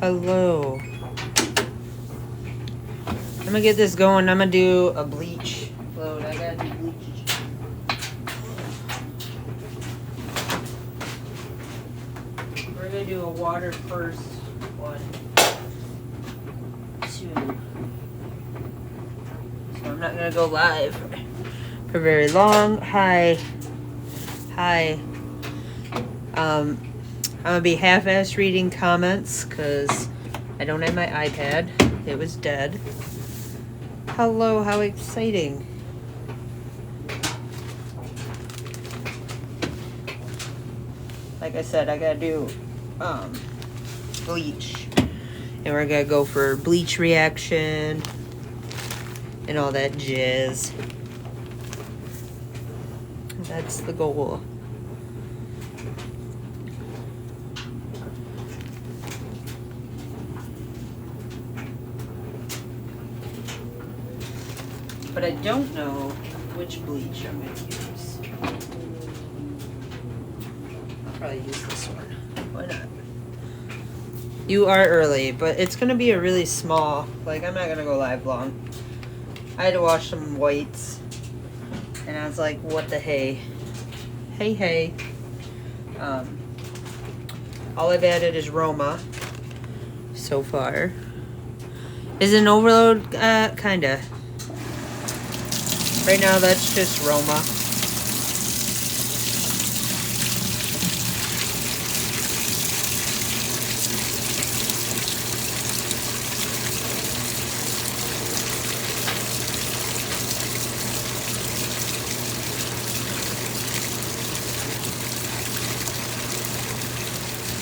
Hello. I'm gonna get this going. I'm gonna do a bleach load. I gotta do bleach. We're gonna do a water first. 1, 2. So I'm not gonna go live for very long. Hi. I'm gonna be half-assed reading comments because I don't have my iPad. It was dead. Hello, how exciting. Like I said, I gotta do bleach. And we're gonna go for bleach reaction and all that jizz. That's the goal. But I don't know which bleach I'm going to use. I'll probably use this one. Why not? You are early, but it's going to be a really small, like I'm not going to go live long. I had to wash some whites. And I was like, what the hey? Hey. All I've added is Roma so far. Is it an overload? Kinda. Right now, that's just Roma.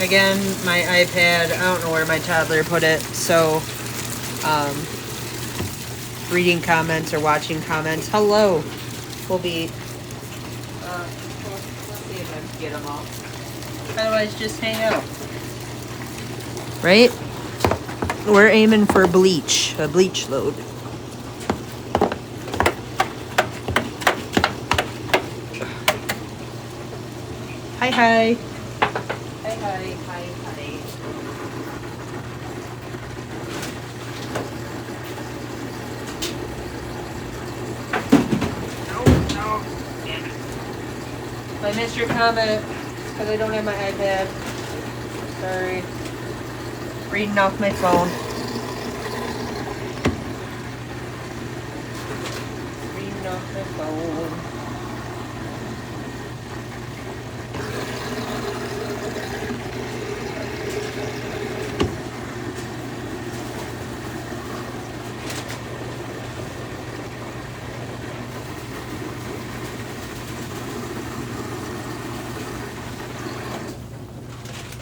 Again, my iPad, I don't know where my toddler put it, so reading comments or watching comments. Hello. We'll be, we'll see if I can get them all. Otherwise, just hang out. Right? We're aiming for bleach, a bleach load. Hi. I missed your comment because I don't have my iPad. Sorry. Reading off my phone.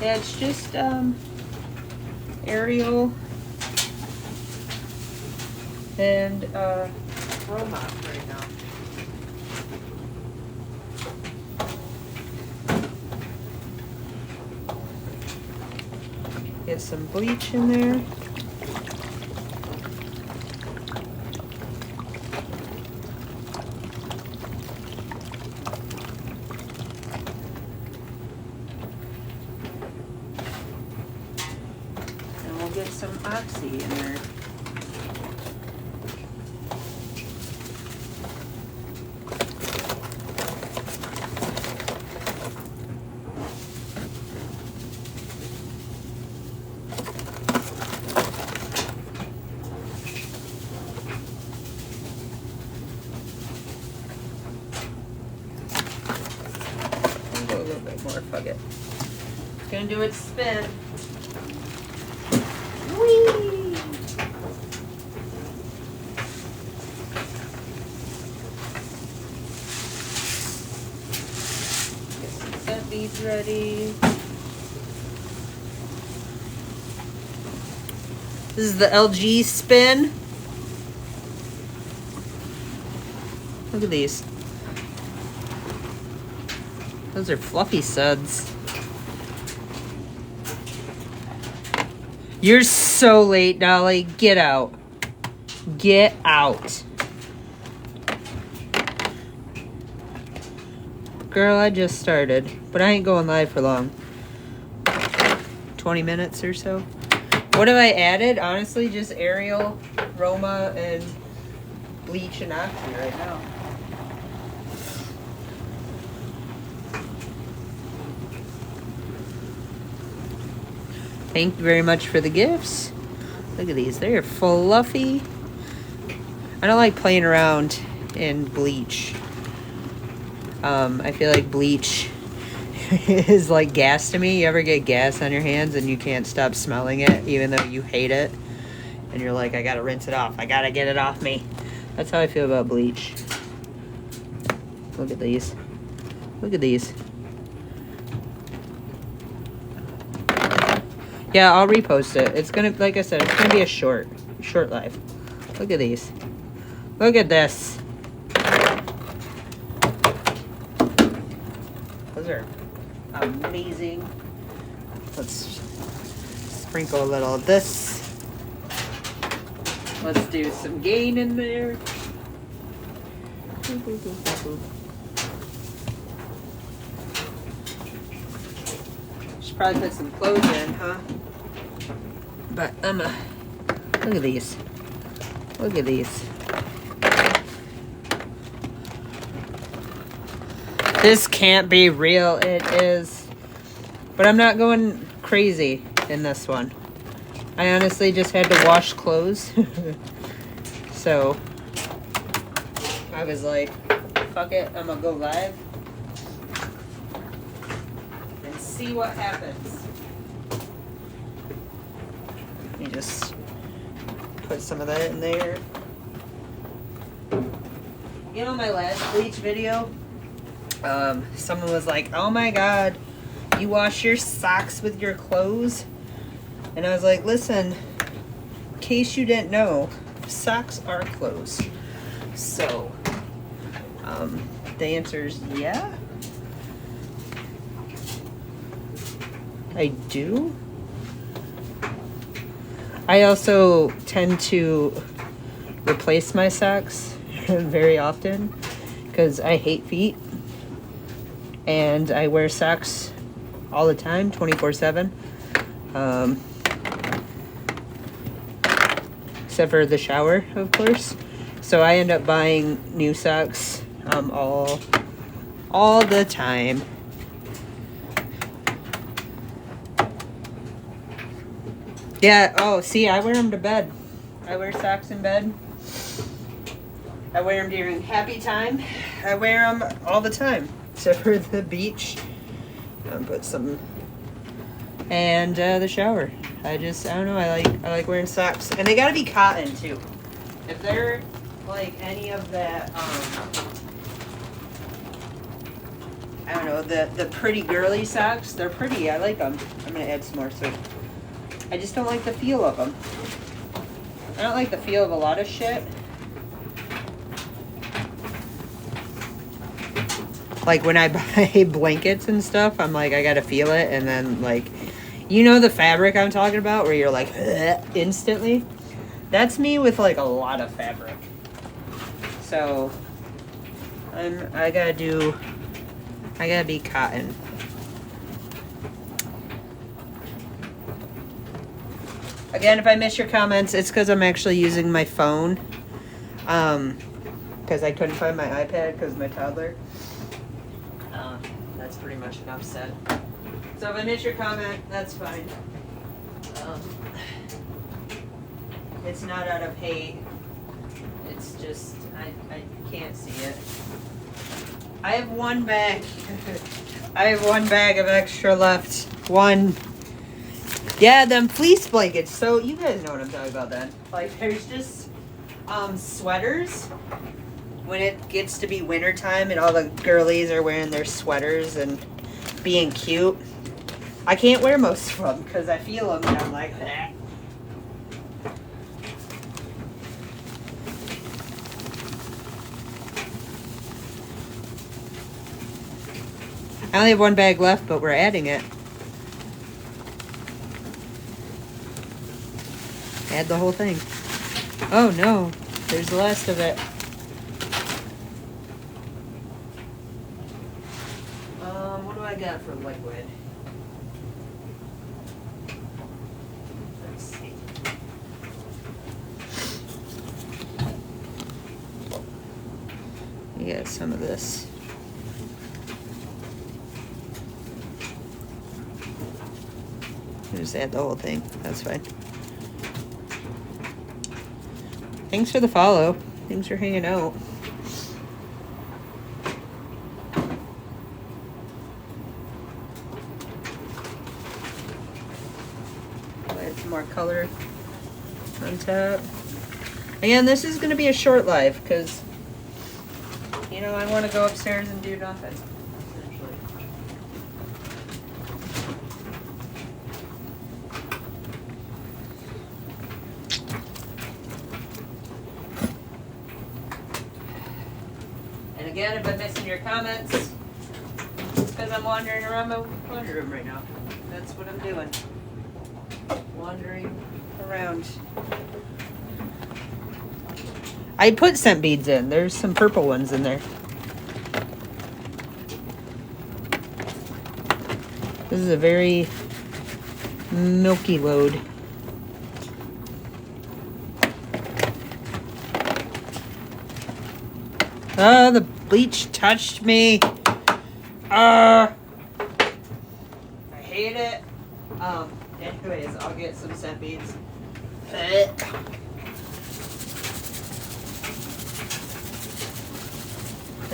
Yeah, it's just Ariel and Roma right now. Get some bleach in there. Get some oxy in there. I'll go a little bit more, fuck it. It's gonna do its spin. Whee! Get some scent beads ready. This is the LG spin. Look at these. Those are fluffy suds. You're so late, Dolly. Get out. Get out. Girl, I just started. But I ain't going live for long. 20 minutes or so. What have I added? Honestly, just Ariel, Roma, and bleach and oxy right now. Thank you very much for the gifts. Look at these. They're fluffy. I don't like playing around in bleach. I feel like bleach is like gas to me. You ever get gas on your hands and you can't stop smelling it even though you hate it? And you're like, I gotta rinse it off. I gotta get it off me. That's how I feel about bleach. Look at these. Look at these. Yeah, I'll repost it. It's gonna, like I said, it's gonna be a short live. Look at these. Look at this. Those are amazing. Let's sprinkle a little of this. Let's do some gain in there. Should probably put some clothes in, huh? But look at these. Look at these. This can't be real. It is. But I'm not going crazy in this one. I honestly just had to wash clothes. So I was like, fuck it, I'm gonna go live and see what happens. Let me just put some of that in there. You know, my last bleach video, someone was like, oh my god, you wash your socks with your clothes? And I was like, listen, in case you didn't know, socks are clothes. So, the answer is yeah. I do. I also tend to replace my socks very often because I hate feet. And I wear socks all the time, 24/7. Except for the shower, of course. So I end up buying new socks all the time. Yeah, oh, see, I wear them to bed. I wear socks in bed. I wear them during happy time. I wear them all the time, except for the beach. Put some, and the shower. I don't know, I like wearing socks. And they gotta be cotton too. If they're like any of that, I don't know, the pretty girly socks, they're pretty, I like them. I'm gonna add some more soap. I just don't like the feel of them. I don't like the feel of a lot of shit. Like when I buy blankets and stuff, I'm like, I gotta feel it, and then like, you know the fabric I'm talking about where you're like, instantly? That's me with like a lot of fabric. So, I gotta be cotton. Again, if I miss your comments, it's because I'm actually using my phone. Because I couldn't find my iPad because of my toddler. That's pretty much enough said. So if I miss your comment, that's fine. It's not out of hate. It's just, I can't see it. I have one bag. I have one bag of extra left. One. Yeah, them fleece blankets. So you guys know what I'm talking about then. Like there's just sweaters. When it gets to be wintertime and all the girlies are wearing their sweaters and being cute. I can't wear most of them because I feel them and I'm like, that. I only have one bag left, but we're adding it. Add the whole thing. Oh no, there's the last of it. What do I got for liquid? Let's see. some of this. Just add the whole thing. That's fine. Thanks for the follow. Thanks for hanging out. Add some more color on top. Again, this is going to be a short live because, you know, I want to go upstairs and do nothing. And again, if I'm missing your comments, it's because I'm wandering around my laundry room right now. That's what I'm doing. Wandering around. I put scent beads in. There's some purple ones in there. This is a very milky load. Oh, the bleach touched me. I hate it. Anyways, I'll get some scent beads. There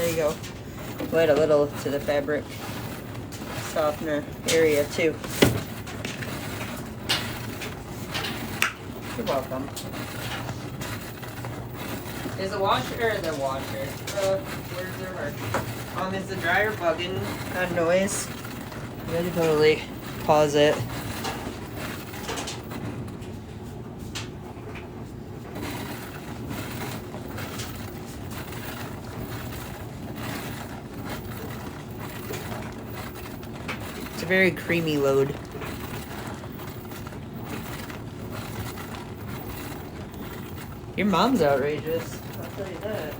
you go. We'll add a little to the fabric softener area too. You're welcome. Is the washer or the washer? Where's their work? Is the dryer bugging on noise? I'm gonna totally pause it. It's a very creamy load. Your mom's outrageous. I'll tell you that.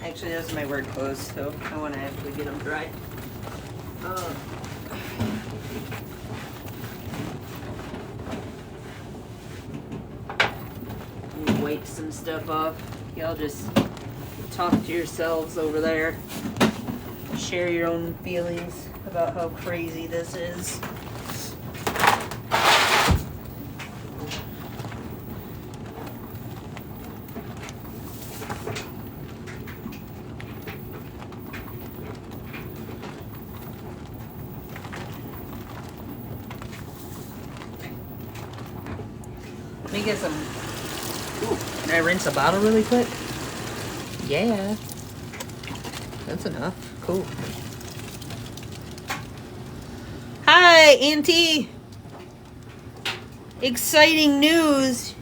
Actually, those are my work clothes, so I want to actually get them dry. Wipe some stuff off. Y'all just talk to yourselves over there. Share your own feelings about how crazy this is. Let me get some. Ooh, can I rinse a bottle really quick? Yeah. That's enough. Cool. Hi, Auntie. Exciting news.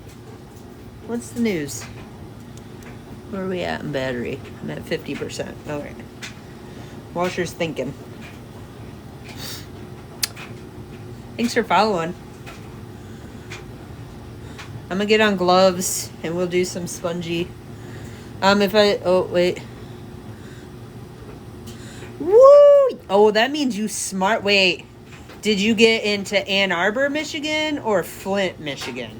What's the news? Where are we at in battery? I'm at 50%. Alright. Washer's thinking. Thanks for following. I'm gonna get on gloves and we'll do some spongy. Oh, wait. Woo! Oh, that means you smart. Wait, did you get into Ann Arbor, Michigan or Flint, Michigan?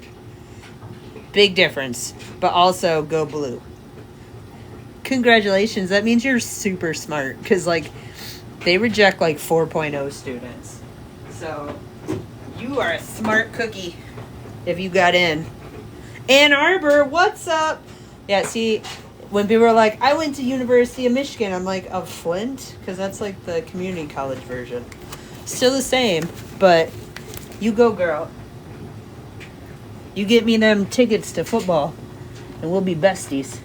Big difference, but also go blue. Congratulations. That means you're super smart because, like, they reject, like, 4.0 students. So, you are a smart cookie if you got in. Ann Arbor, what's up? Yeah, see, when people are like, I went to University of Michigan, I'm like, of Flint? Because that's like the community college version. Still the same, but you go, girl. You get me them tickets to football, and we'll be besties.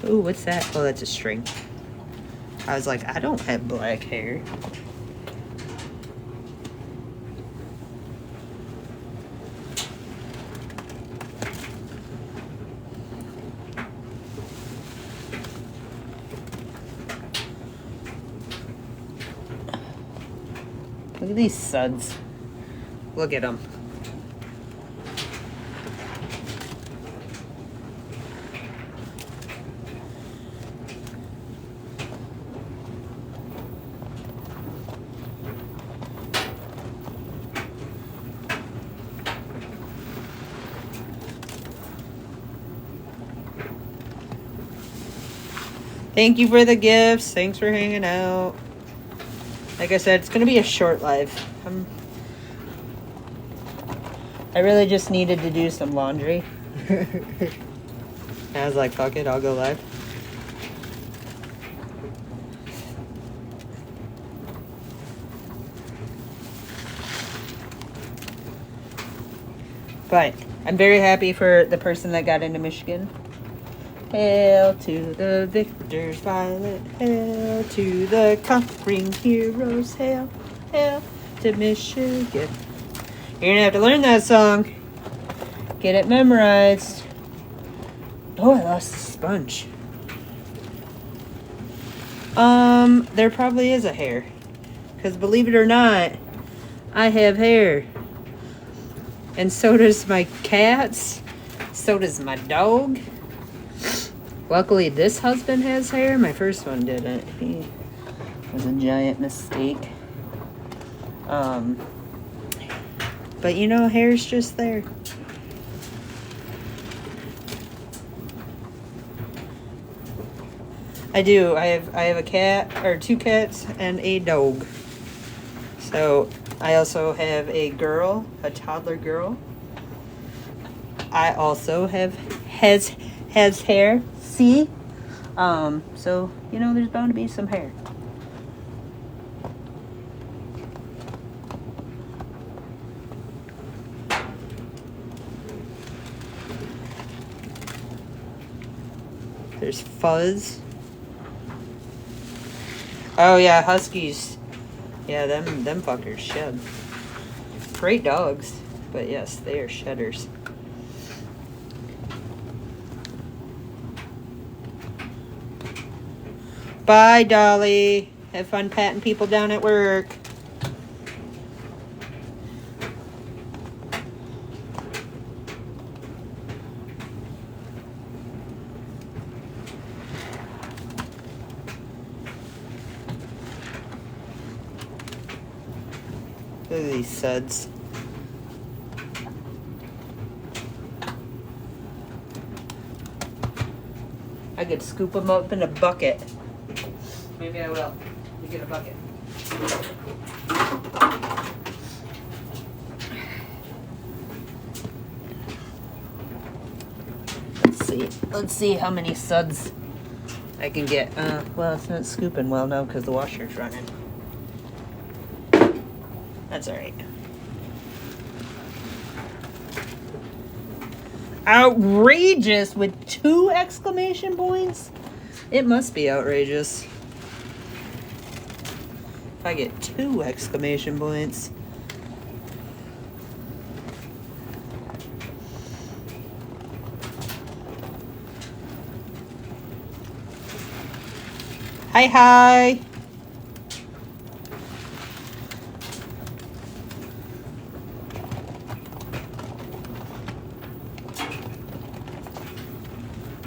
Ooh, what's that? Oh, that's a string. I was like, I don't have black hair. Look at these suds. Look at them. Thank you for the gifts. Thanks for hanging out. Like I said, it's going to be a short live. I really just needed to do some laundry. I was like, fuck it, I'll go live. But I'm very happy for the person that got into Michigan. Hail to the victors, Violet. Hail to the conquering heroes. Hail, hail to Michigan. You're gonna have to learn that song. Get it memorized. Oh, I lost the sponge. There probably is a hair. Because believe it or not, I have hair. And so does my cats. So does my dog. Luckily, this husband has hair. My first one didn't. He was a giant mistake. But you know, hair's just there. I do. I have a cat, or 2 cats, and a dog. So I also have a girl, a toddler girl. I also has hair. See? So you know, there's bound to be some hair. There's fuzz. Oh yeah, huskies. Yeah, them fuckers shed. Great dogs, but yes, they are shedders. Bye, Dolly. Have fun patting people down at work. Look at these suds. I could scoop them up in a bucket. Maybe I will. Let me get a bucket. Let's see how many suds I can get. Well, it's not scooping well now because the washer's running. That's alright. Outrageous with 2 exclamation points? It must be outrageous. If I get 2 exclamation points. Hi, hi.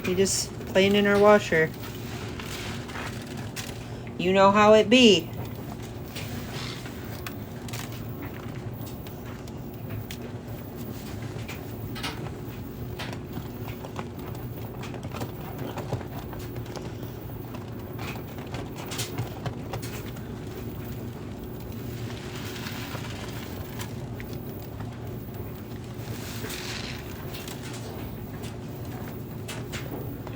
We just playing in our washer. You know how it be.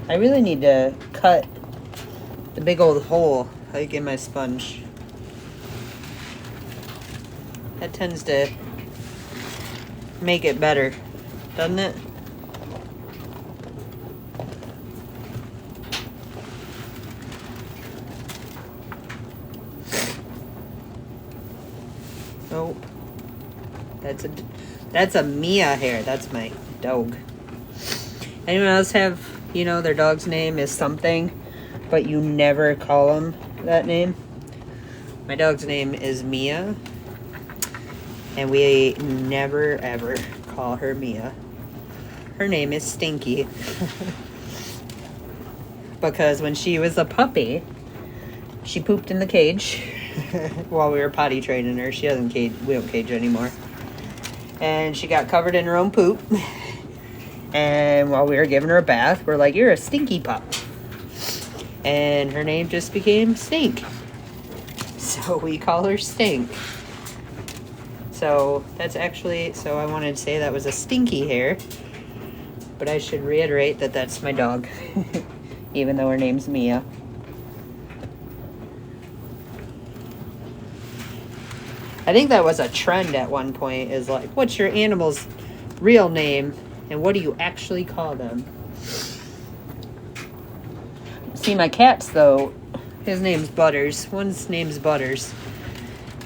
I really need to cut the big old hole like in my sponge. That tends to make it better, doesn't it? Nope. That's a Mia hair. That's my dog. Anyone else have, you know, their dog's name is something, but you never call them that name? My dog's name is Mia, and we never ever call her Mia. Her name is Stinky. Because when she was a puppy, she pooped in the cage while we were potty training her. She doesn't cage, we don't cage anymore. And she got covered in her own poop. And while we were giving her a bath, we're like, "You're a stinky pup." and her name just became Stink. So we call her Stink. So that's actually, so I wanted to say that was a stinky hair, but I should reiterate that that's my dog, even though her name's Mia. I think that was a trend at one point, is like, what's your animal's real name and what do you actually call them? See, my cats, though, his name's Butters. One's name's Butters.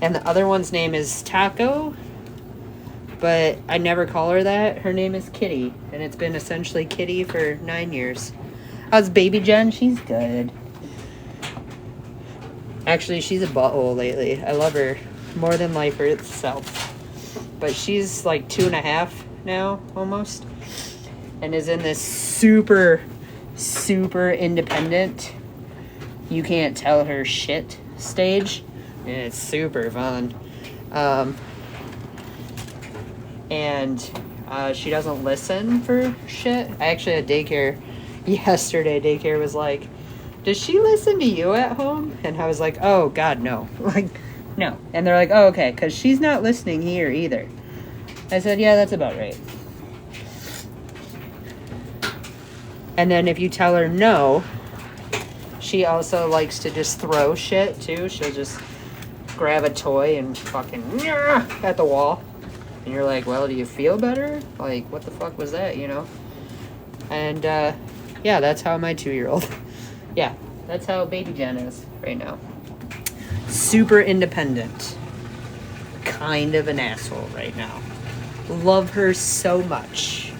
And the other one's name is Taco. But I never call her that. Her name is Kitty. And it's been essentially Kitty for 9 years. How's baby Jen? She's good. Actually, she's a butthole lately. I love her more than life itself. But she's like 2.5 now, almost. And is in this super independent, you can't tell her shit stage. And it's super fun. And she doesn't listen for shit. I actually had daycare yesterday. Daycare was like, does she listen to you at home? And I was like, oh God, no. Like, no. And they're like, oh, okay, because she's not listening here either. I said, yeah, that's about right. And then if you tell her no, she also likes to just throw shit too. She'll just grab a toy and fucking at the wall. And you're like, well, do you feel better? Like, what the fuck was that, you know? And, yeah, that's how my 2-year-old. Yeah, that's how baby Jen is right now. Super independent. Kind of an asshole right now. Love her so much.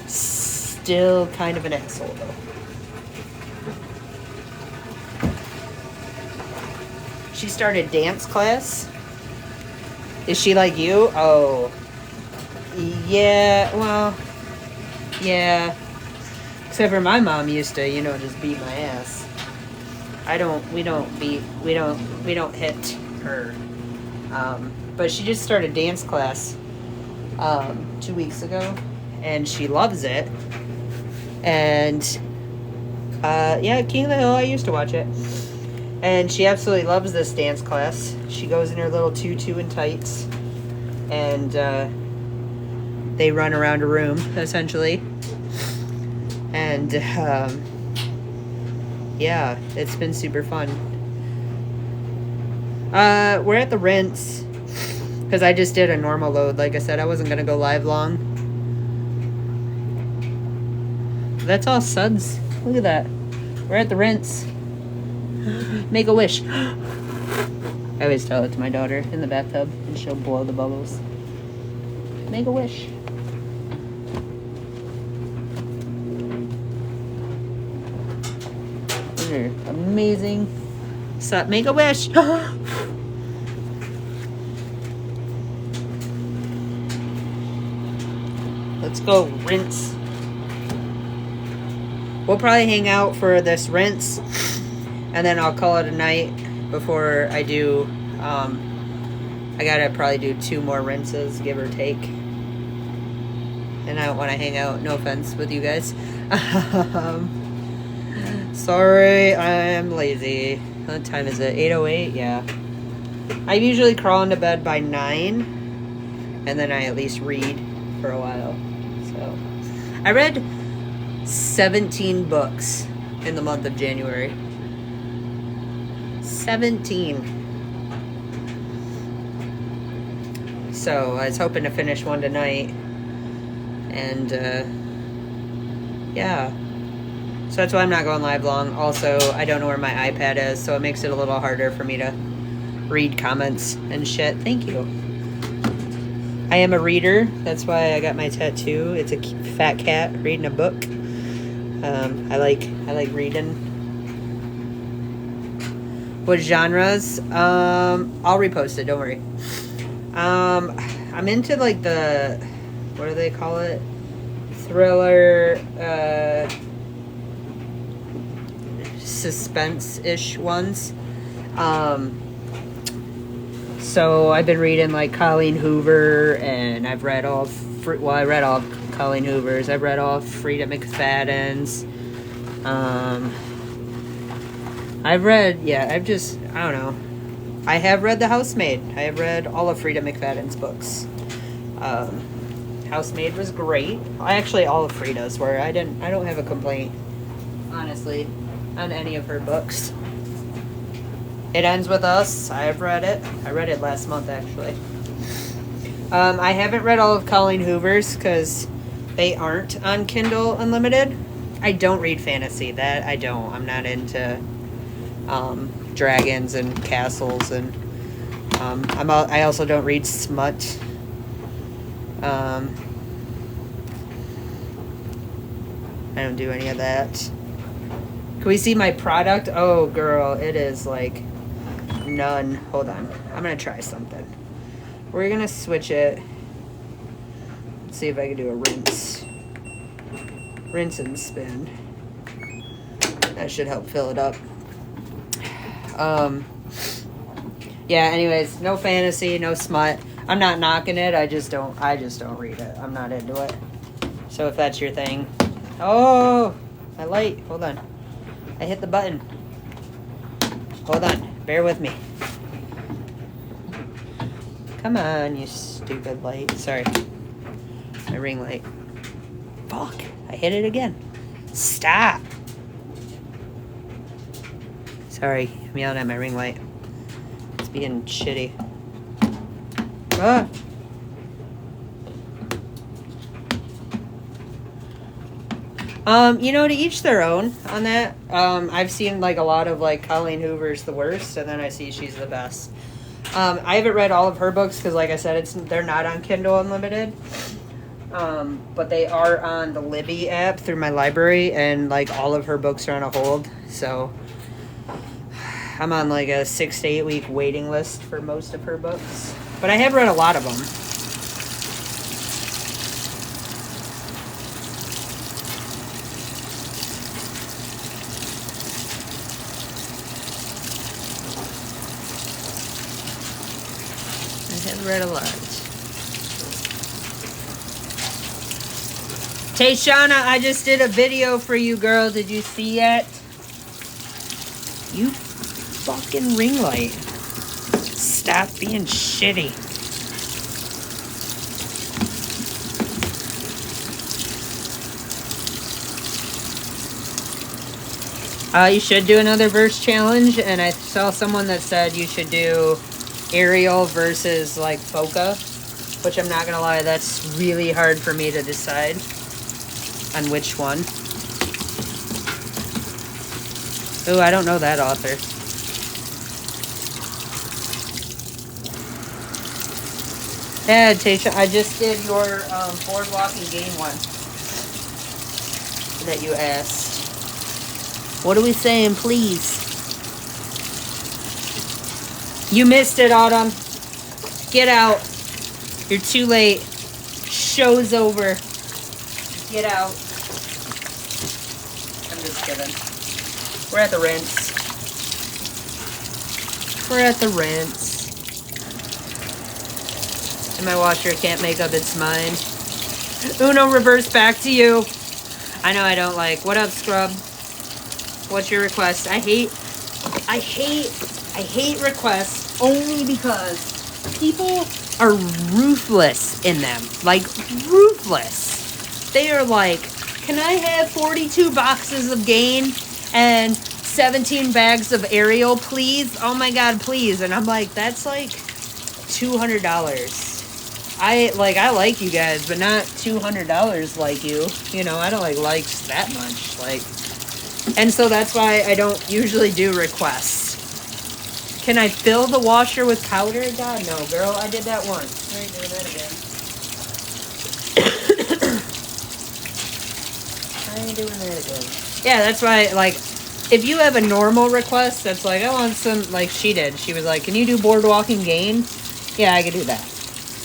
Still kind of an asshole, though. She started dance class. Is she like you? Oh. Yeah, well, yeah. Except for my mom used to, you know, just beat my ass. We don't hit her. But she just started dance class 2 weeks ago, and she loves it. And yeah, King of the Hill, I used to watch it. And she absolutely loves this dance class. She goes in her little tutu and tights, and they run around a room, essentially. And yeah, it's been super fun. We're at the Rinse, because I just did a normal load. Like I said, I wasn't going to go live long. That's all suds. Look at that. We're at the Rinse. Make a wish. I always tell it to my daughter in the bathtub, and she'll blow the bubbles. Make a wish. These are amazing. So, make a wish. Let's go Rinse. We'll probably hang out for this Rinse, and then I'll call it a night before I do. I gotta probably do 2 more rinses, give or take. And I don't want to hang out, no offense, with you guys. Sorry, I'm lazy. What time is it? 8:08? Yeah. I usually crawl into bed by 9, and then I at least read for a while. So, I read 17 books in the month of January. 17. So I was hoping to finish one tonight. And yeah. So that's why I'm not going live long. Also, I don't know where my iPad is, so it makes it a little harder for me to read comments and shit. Thank you. I am a reader. That's why I got my tattoo. It's a fat cat reading a book. I like reading. What genres? I'll repost it, don't worry. I'm into like the, what do they call it? Thriller, suspense-ish ones. So I've been reading like Colleen Hoover, and I've read all, I read all Colleen Hoover's. I've read all Frida McFadden's. I've read, yeah, I don't know. I have read The Housemaid. I have read all of Frida McFadden's books. Housemaid was great. Actually, all of Frida's were. I don't have a complaint, honestly, on any of her books. It Ends With Us. I have read it. I read it last month, actually. I haven't read all of Colleen Hoover's because they aren't on Kindle Unlimited. I don't read fantasy. That I don't. I'm not into dragons and castles, and I also don't read smut. I don't do any of that. Can we see my product? Oh, girl, it is like none. Hold on. I'm going to try something. We're going to switch it. Let's see if I can do a rinse. Rinse and spin. That should help fill it up. Yeah, anyways, no fantasy, no smut. I'm not knocking it. I just don't read it. I'm not into it. So if that's your thing. Oh, my light. Hold on. I hit the button. Hold on. Bear with me. Come on, you stupid light. Sorry. My ring light. Fuck. I hit it again. Stop. Sorry. I'm yelling at my ring light. It's being shitty. Ah. To each their own on that. I've seen like a lot of like Colleen Hoover's the worst, and then I see she's the best. I haven't read all of her books because, like I said, they're not on Kindle Unlimited. But they are on the Libby app through my library, and like all of her books are on a hold. So I'm on like a 6 to 8 week waiting list for most of her books. But I have read a lot of them. Read a lot. Tayshana, I just did a video for you, girl. Did you see it? You fucking ring light. Stop being shitty. You should do another verse challenge, and I saw someone that said you should do Ariel versus like Foca, which I'm not gonna lie, that's really hard for me to decide on which one. Ooh, I don't know that author. Yeah, Tasha, I just did your Boardwalk and Game one that you asked. What are we saying, please? You missed it, Autumn. Get out. You're too late. Show's over. Get out. I'm just kidding. We're at the rinse. We're at the rinse. And my washer can't make up its mind. Uno, reverse back to you. I know I don't like. What up, Scrub? What's your request? I hate requests only because people are ruthless in them. Like, ruthless. They are like, can I have 42 boxes of Gain and 17 bags of Ariel, please? Oh my god, please. And I'm like, that's like $200. I like you guys, but not $200 like you. You know, I don't like likes that much. Like, and so that's why I don't usually do requests. Can I fill the washer with powder? God, no, girl. I did that once. I ain't doing that again. I ain't doing that again. Yeah, that's why, like, if you have a normal request that's like, I want some, like she did. She was like, can you do Boardwalk and Gain? Yeah, I could do that.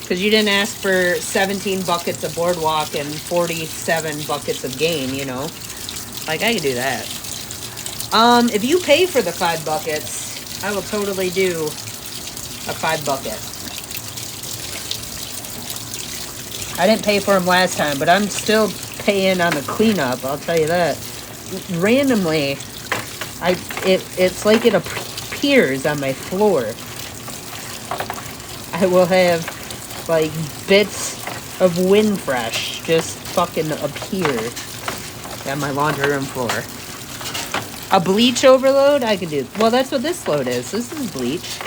Because you didn't ask for 17 buckets of Boardwalk and 47 buckets of Gain, you know? Like, I could do that. If you pay for the 5 buckets, I will totally do a 5 bucket. I didn't pay for them last time, but I'm still paying on the cleanup, I'll tell you that. Randomly, It's like it appears on my floor. I will have like bits of Winfresh just fucking appear on my laundry room floor. A bleach overload? I could do. Well, that's what this load is. This is bleach.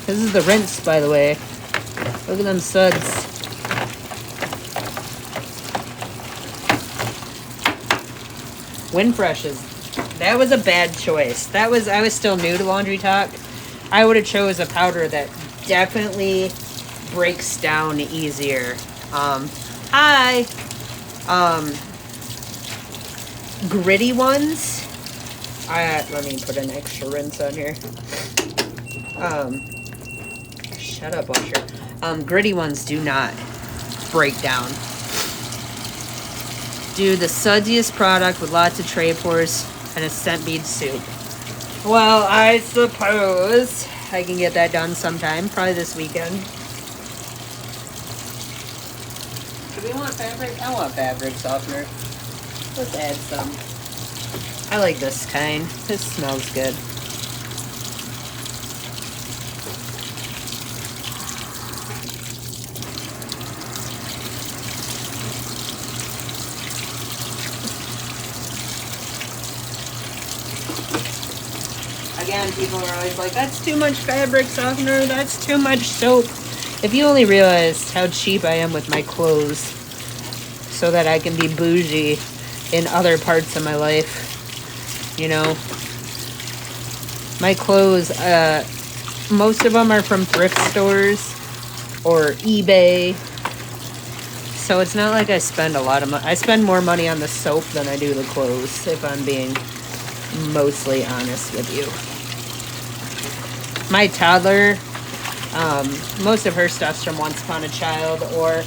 This is the rinse, by the way. Look at them suds. Winfresh that was a bad choice. I was still new to Laundry Talk. I would have chose a powder that definitely breaks down easier. Gritty ones. Let me put an extra rinse on here. Shut up, washer. Gritty ones do not break down. Do the sudsiest product with lots of tray pores and a scent bead soup. Well, I suppose I can get that done sometime, probably this weekend. Do we want fabric? I want fabric softener. Let's add some. I like this kind. This smells good. Again, people are always like, that's too much fabric softener, that's too much soap. If you only realized how cheap I am with my clothes so that I can be bougie in other parts of my life, you know. My clothes, most of them are from thrift stores or eBay. So it's not like I spend a lot of money. I spend more money on the soap than I do the clothes, if I'm being mostly honest with you. My toddler, most of her stuff's from Once Upon a Child or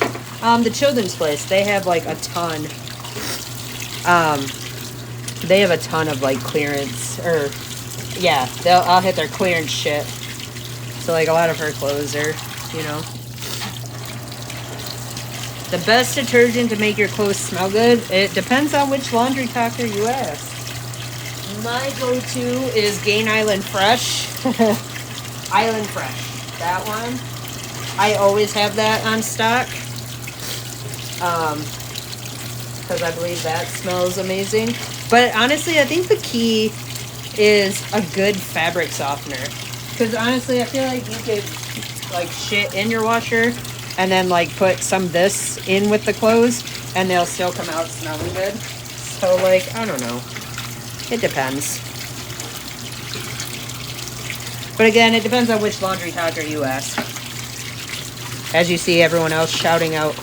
the Children's Place. They have like a ton. They have a ton of like clearance, or yeah, I'll hit their clearance shit. So like a lot of her clothes are, you know. The best detergent to make your clothes smell good, it depends on which laundry talker you ask. My go-to is Gain Island Fresh. Island Fresh, that one. I always have that on stock. Because I believe that smells amazing. But honestly, I think the key is a good fabric softener. Because honestly, I feel like you could like shit in your washer and then like put some of this in with the clothes and they'll still come out smelling good. So like, I don't know. It depends. But again, it depends on which laundry talker you ask. As you see everyone else shouting out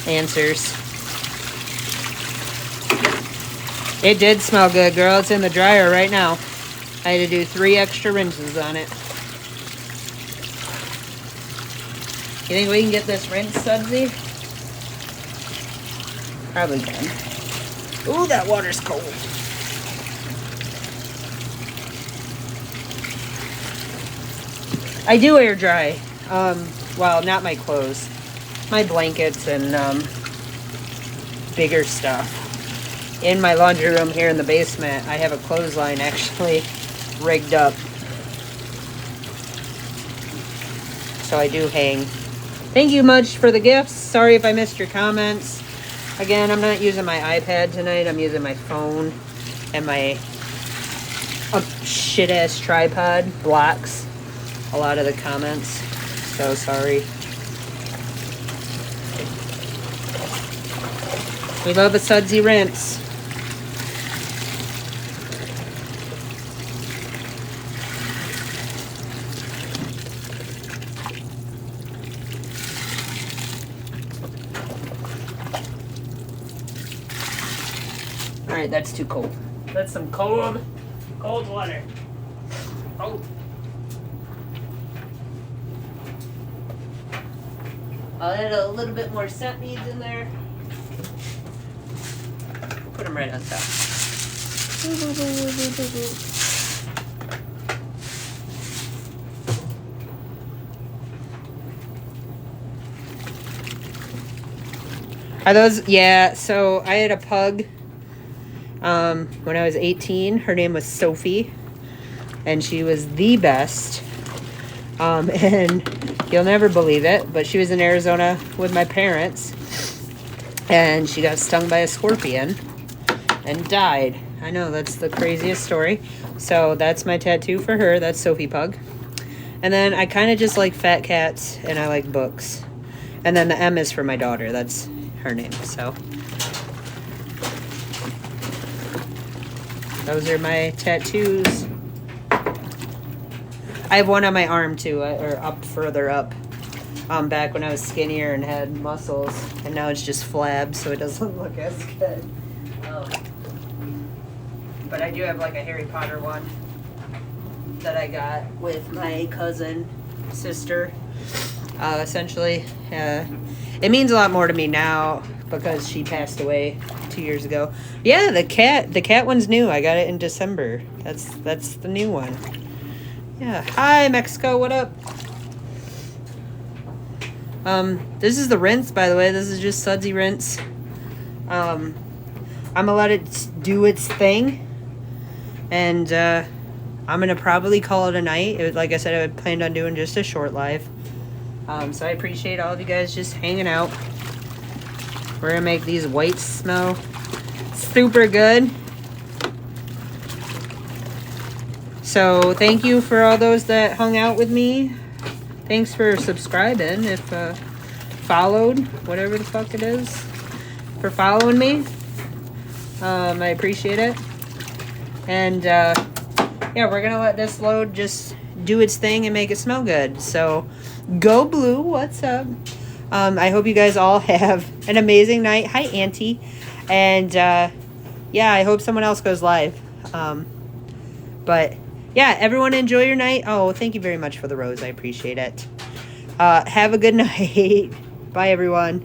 answers. It did smell good, girl. It's in the dryer right now. I had to do 3 extra rinses on it. You think we can get this rinse, Sudsy? Probably can. Ooh, that water's cold. I do air dry. Well, not my clothes. My blankets and bigger stuff. In my laundry room here in the basement, I have a clothesline actually rigged up. So I do hang. Thank you much for the gifts. Sorry if I missed your comments. Again, I'm not using my iPad tonight. I'm using my phone and my shit-ass tripod blocks a lot of the comments. So sorry. We love a sudsy rinse. Alright, that's too cold. That's some cold water. Oh. I'll add a little bit more scent beads in there. Put them right on top. Are those? Yeah, so I had a pug when I was 18. Her name was Sophie, and she was the best. And you'll never believe it, but she was in Arizona with my parents, and she got stung by a scorpion and died. I know, that's the craziest story. So that's my tattoo for her. That's Sophie Pug. And then I kind of just like fat cats, and I like books. And then the M is for my daughter. That's her name. So those are my tattoos. I have one on my arm too, or up further up. Back when I was skinnier and had muscles, and now it's just flab, so it doesn't look as good. But I do have like a Harry Potter one that I got with my cousin, sister. Essentially, it means a lot more to me now because she passed away 2 years ago. Yeah, the cat one's new. I got it in December. That's the new one. Yeah. Hi, Mexico. What up? This is the rinse, by the way. This is just sudsy rinse. I'm gonna let it do its thing, and I'm gonna probably call it a night. Like I said, I planned on doing just a short live. So I appreciate all of you guys just hanging out. We're gonna make these whites smell super good. So thank you for all those that hung out with me. Thanks for subscribing, if followed, whatever the fuck it is, for following me. I appreciate it. And yeah, we're gonna let this load just do its thing and make it smell good. So go blue, what's up? I hope you guys all have an amazing night. Hi, Auntie. And yeah, I hope someone else goes live. But yeah, everyone enjoy your night. Oh, thank you very much for the rose. I appreciate it. Have a good night. Bye, everyone.